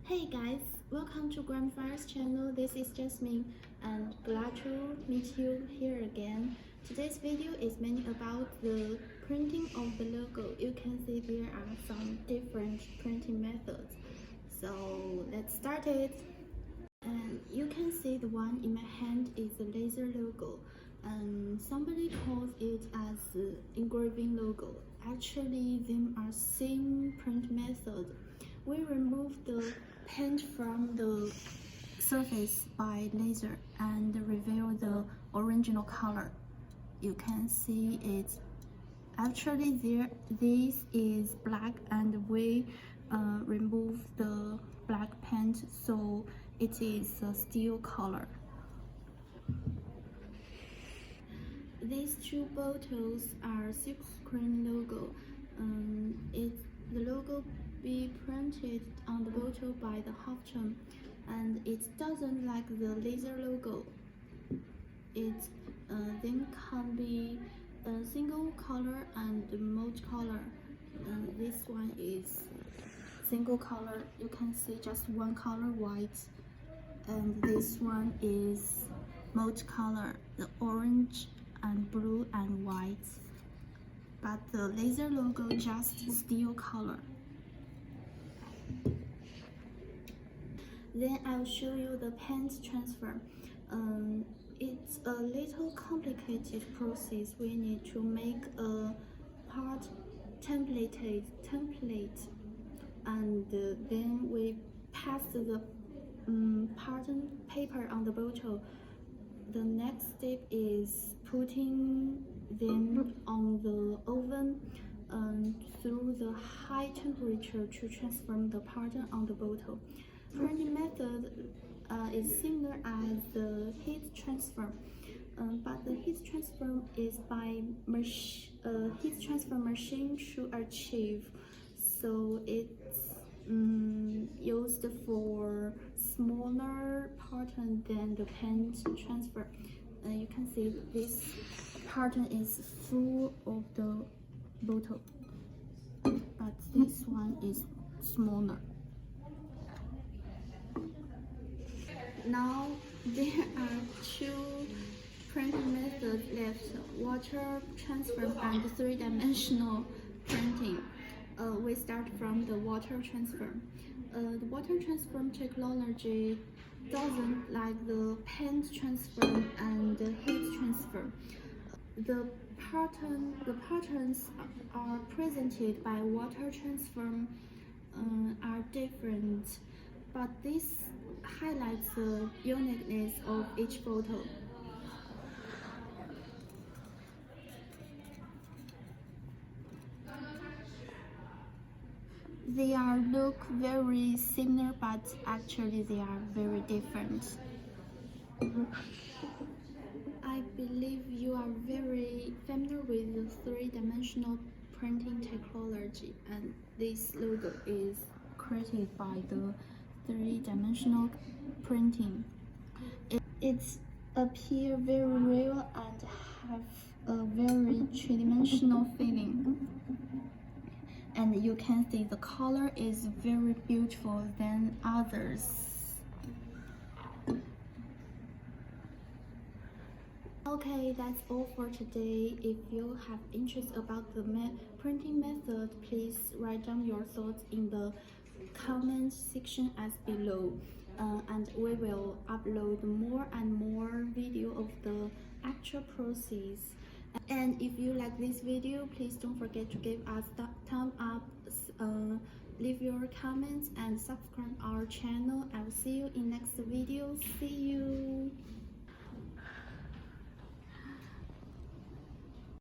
Hey guys, welcome to Grandfather's channel. This is Jasmine and glad to meet you here again. Today's video is mainly about the printing of the logo. You can see there are some different printing methods. So let's start it. And you can see the one in my hand is a laser logo. And somebody calls it as engraving logo. Actually, them are same print method. We remove the paint from the surface by laser and reveal the original color. You can see it. Actually, this is black, and we remove the black paint, so it is a steel color. These two bottles are silkscreen logo. The logo be printed on the bottle by the half tone, and it doesn't like the laser logo. It then can be a single color and multicolor. This one is single color. You can see just one color, white, and this one is multicolor, the orange and blue and white. But the laser logo just steel color. Then I'll show you the paint transfer. It's a little complicated process. We need to make a part template, and then we pass the pattern paper on the bottle. The next step is putting them on the oven through the high temperature to transform the pattern on the bottle. Printing method is similar as the heat transfer, but the heat transfer is by heat transfer machine to achieve. So it's used for smaller pattern than the paint transfer. You can see this pattern is full of the bottle, but this one is smaller. Now there are two printing methods left: water transfer and three-dimensional printing. We start from the water transfer. The water transfer technology doesn't like the paint transfer and the heat transfer. The patterns are presented by water transfer are different, but this highlights the uniqueness of each bottle. They look very similar, but actually they are very different. I believe you are very familiar with the three-dimensional printing technology, and this logo is created by the three-dimensional printing. It appears very real and have a very three-dimensional feeling. And you can see the color is very beautiful than others. Okay, that's all for today. If you have interest about the printing method, please write down your thoughts in the comment section as below. And we will upload more and more video of the actual process. And if you like this video, please don't forget to give us the thumb up, leave your comments and subscribe our channel. I'll see you in next video. See you.